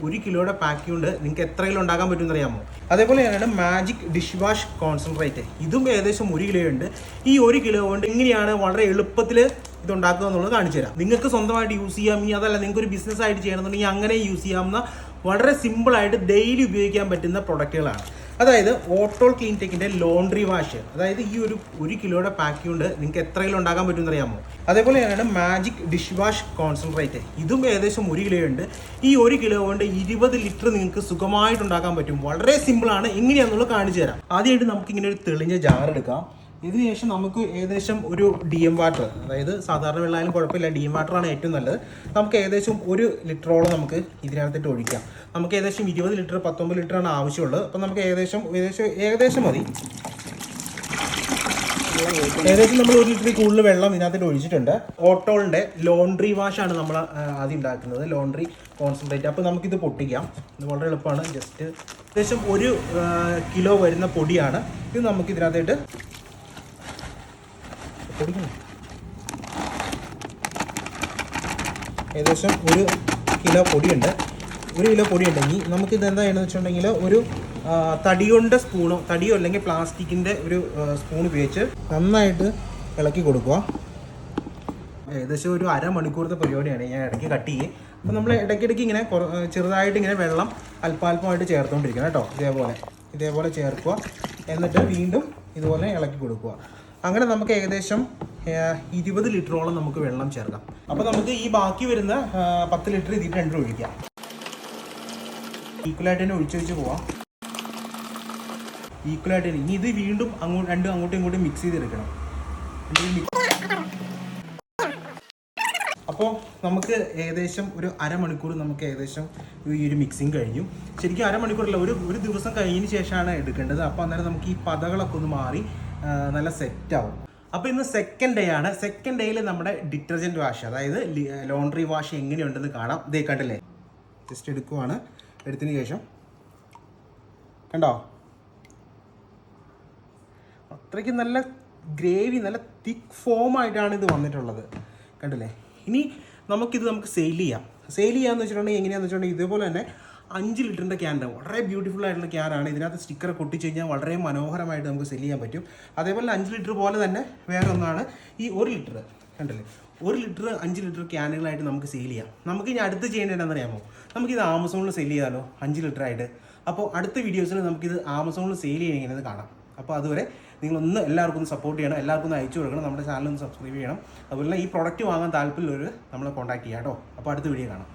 1 കിലോയുടെ പാക്ക് കൊണ്ട് നിങ്ങൾക്ക് എത്ര കിലോ ഉണ്ടാക്കാൻ പറ്റുമെന്ന് അറിയാമോ? അതേപോലെയാണ് മാജിക് ഡിഷ് വാഷ് കോൺസെൻട്രേറ്റ്. ഇതും ഏകദേശം 1 കിലോ ഉണ്ട്. ഈ 1 കിലോ കൊണ്ട് എങ്ങനെയാണ് വളരെ എളുപ്പത്തിൽ ഇത് ഉണ്ടാക്കുക എന്നുള്ളത് കാണിച്ചു തരാം. നിങ്ങൾക്ക് സ്വന്തമായിട്ട് യൂസ് ചെയ്യാം. ഇനി അതല്ല നിങ്ങൾക്ക് ഒരു ബിസിനസ് ആയിട്ട് ചെയ്യണമെന്നുണ്ടെങ്കിൽ അങ്ങനെ യൂസ് ചെയ്യാവുന്ന വളരെ സിമ്പിളായിട്ട് ഡെയിലി ഉപയോഗിക്കാൻ പറ്റുന്ന പ്രൊഡക്റ്റുകളാണ്. അതായത് ഓട്ടോൾ ക്ലീൻ ടെക്കിൻ്റെ ലോണ്ട്രി വാഷ്. അതായത് ഈ 1 കിലോയുടെ പാക്ക് കൊണ്ട് നിങ്ങൾക്ക് എത്ര കിലോ ഉണ്ടാക്കാൻ പറ്റുമെന്ന് അറിയാമോ? അതേപോലെയാണ് മാജിക് ഡിഷ് വാഷ് കോൺസെൻട്രേറ്റ്. ഇതും ഏകദേശം 1 കിലോ ഉണ്ട്. ഈ 1 കിലോ കൊണ്ട് 20 ലിറ്റർ നിങ്ങൾക്ക് സുഖമായിട്ട് ഉണ്ടാക്കാൻ പറ്റും. വളരെ സിമ്പിളാണ്. എങ്ങനെയാണെന്നുള്ളത് കാണിച്ചു തരാം. ആദ്യമായിട്ട് നമുക്ക് ഇങ്ങനെ ഒരു തെളിഞ്ഞ ജാർ എടുക്കാം. ഇതിനുശേഷം നമുക്ക് ഏകദേശം ഒരു DM വാട്ടർ, അതായത് സാധാരണ വെള്ളമായാലും കുഴപ്പമില്ല, DM വാട്ടറാണ് ഏറ്റവും നല്ലത്. നമുക്ക് ഏകദേശം 1 ലിറ്ററോളം നമുക്ക് ഇതിനകത്തിട്ട് ഒഴിക്കാം. നമുക്ക് ഏകദേശം 20 ലിറ്റർ 19 ലിറ്ററാണ് ആവശ്യമുള്ളത്. അപ്പം നമുക്ക് ഏകദേശം മതി. ഏകദേശം നമ്മൾ 1 ലിറ്ററിൽ കൂടുതൽ വെള്ളം ഇതിനകത്തിട്ട് ഒഴിച്ചിട്ടുണ്ട്. ഓട്ടോളിൻ്റെ ലോണ്ട്രി വാഷാണ് നമ്മൾ ആദ്യം ഉണ്ടാക്കുന്നത്, ലോണ്ട്രി കോൺസെൻട്രേറ്റ്. അപ്പോൾ നമുക്കിത് പൊട്ടിക്കാം. ഇത് വളരെ എളുപ്പമാണ്. ജസ്റ്റ് ഏകദേശം 1 കിലോ വരുന്ന പൊടിയാണ് ഇത്. നമുക്ക് ഇതിനകത്തായിട്ട് ഏകദേശം 1 കിലോ പൊടിയുണ്ട്. 1 കിലോ പൊടിയുണ്ടെങ്കിൽ നമുക്കിത് എന്താണെന്ന് വെച്ചിട്ടുണ്ടെങ്കിൽ ഒരു തടിയുടെ സ്പൂണോ, തടിയോ അല്ലെങ്കിൽ പ്ലാസ്റ്റിക്കിൻ്റെ ഒരു സ്പൂൺ ഉപയോഗിച്ച് നന്നായിട്ട് ഇളക്കി കൊടുക്കുക. ഏകദേശം ഒരു അരമണിക്കൂറത്തെ പരിപാടിയാണ്. ഞാൻ ഇടയ്ക്ക് കട്ട് ചെയ്യും. അപ്പോൾ നമ്മൾ ഇടയ്ക്കിടയ്ക്ക് ഇങ്ങനെ ചെറുതായിട്ട് ഇങ്ങനെ വെള്ളം അല്പാൽപമായിട്ട് ചേർത്തുകൊണ്ടിരിക്കണം കേട്ടോ. ഇതേപോലെ ചേർക്കുക. എന്നിട്ട് വീണ്ടും ഇതുപോലെ ഇളക്കി കൊടുക്കുക. അങ്ങനെ നമുക്ക് ഏകദേശം 20 ലിറ്ററോളം നമുക്ക് വെള്ളം ചേർക്കാം. അപ്പോൾ നമുക്ക് ഈ ബാക്കി വരുന്ന 10 ലിറ്റർ ഇതിൽ 2 ഒഴിക്കാം. ഈക്വലായിട്ട് തന്നെ ഒഴിച്ച് പോവാം. ഈക്വലായിട്ട് തന്നെ. ഇനി ഇത് വീണ്ടും അങ്ങോട്ടും ഇങ്ങോട്ടും മിക്സ് ചെയ്തെടുക്കണം. അപ്പോൾ നമുക്ക് ഏകദേശം ഒരു അരമണിക്കൂർ നമുക്ക് ഏകദേശം ഈ ഒരു മിക്സിങ് കഴിഞ്ഞു. ശരിക്കും അരമണിക്കൂറല്ല, ഒരു ദിവസം കഴിഞ്ഞതിന് ശേഷമാണ് എടുക്കേണ്ടത്. അപ്പോൾ അന്നേരം നമുക്ക് ഈ പതകളൊക്കെ ഒന്ന് മാറി നല്ല സെറ്റാവും. അപ്പോൾ ഇന്ന് സെക്കൻഡ് ഡേ ആണ്. സെക്കൻഡ് ഡേയിൽ നമ്മുടെ ഡിറ്റർജൻറ്റ് വാഷ്, അതായത് ലോണ്ട്രി വാഷ് എങ്ങനെയുണ്ടെന്ന് കാണാം. ഇതേ കണ്ടില്ലേ, ജസ്റ്റ് എടുക്കുവാണ്. എടുത്തതിന് ശേഷം കണ്ടോ, അത്രയ്ക്ക് നല്ല ഗ്രേവി, നല്ല തിക്ക് ഫോമായിട്ടാണ് ഇത് വന്നിട്ടുള്ളത്. കണ്ടില്ലേ. ഇനി നമുക്ക് സെയിൽ ചെയ്യാം. വെച്ചിട്ടുണ്ടെങ്കിൽ എങ്ങനെയാണെന്ന് വെച്ചിട്ടുണ്ടെങ്കിൽ ഇതേപോലെ തന്നെ 5 ലിറ്ററിൻ്റെ ക്യാനുണ്ട്. വളരെ ബ്യൂട്ടിഫുൾ ആയിട്ടുള്ള ക്യാനാണ്. ഇതിനകത്ത് സ്റ്റിക്കർ ഒട്ടിച്ച് കഴിഞ്ഞാൽ വളരെ മനോഹരമായിട്ട് നമുക്ക് സെല് ചെയ്യാൻ പറ്റും. അതേപോലെ 5 ലിറ്റർ പോലെ തന്നെ വേറെ ഒന്നാണ് ഈ 1 ലിറ്റർ. കണ്ടില്ലേ, 1 ലിറ്റർ 5 ലിറ്റർ ക്യാനുകളായിട്ട് നമുക്ക് സെയിൽ ചെയ്യാം. നമുക്ക് ഇനി അടുത്ത് ചെയ്യേണ്ടത് എന്താണെന്നറിയാമോ? നമുക്കിത് ആമസോണിൽ സെല് ചെയ്യാമല്ലോ 5 ലിറ്ററായിട്ട്. അപ്പോൾ അടുത്ത വീഡിയോസിൽ നമുക്കിത് ആമസോണിൽ സെയിൽ ചെയ്യുന്നത് കാണാം. അപ്പോൾ അതുവരെ നിങ്ങളൊന്ന് എല്ലാവർക്കും ഒന്ന് സപ്പോർട്ട് ചെയ്യണം, എല്ലാവർക്കും ഒന്ന് അയച്ചു കൊടുക്കണം, നമ്മുടെ ചാനൽ ഒന്ന് സബ്സ്ക്രൈബ് ചെയ്യണം. അതുപോലെ ഈ പ്രോഡക്റ്റ് വാങ്ങാൻ താല്പര്യമുള്ളവർ നമ്മളെ കോൺടാക്ട് ചെയ്യാം കേട്ടോ. അപ്പോൾ അടുത്ത വീഡിയോ കാണാം.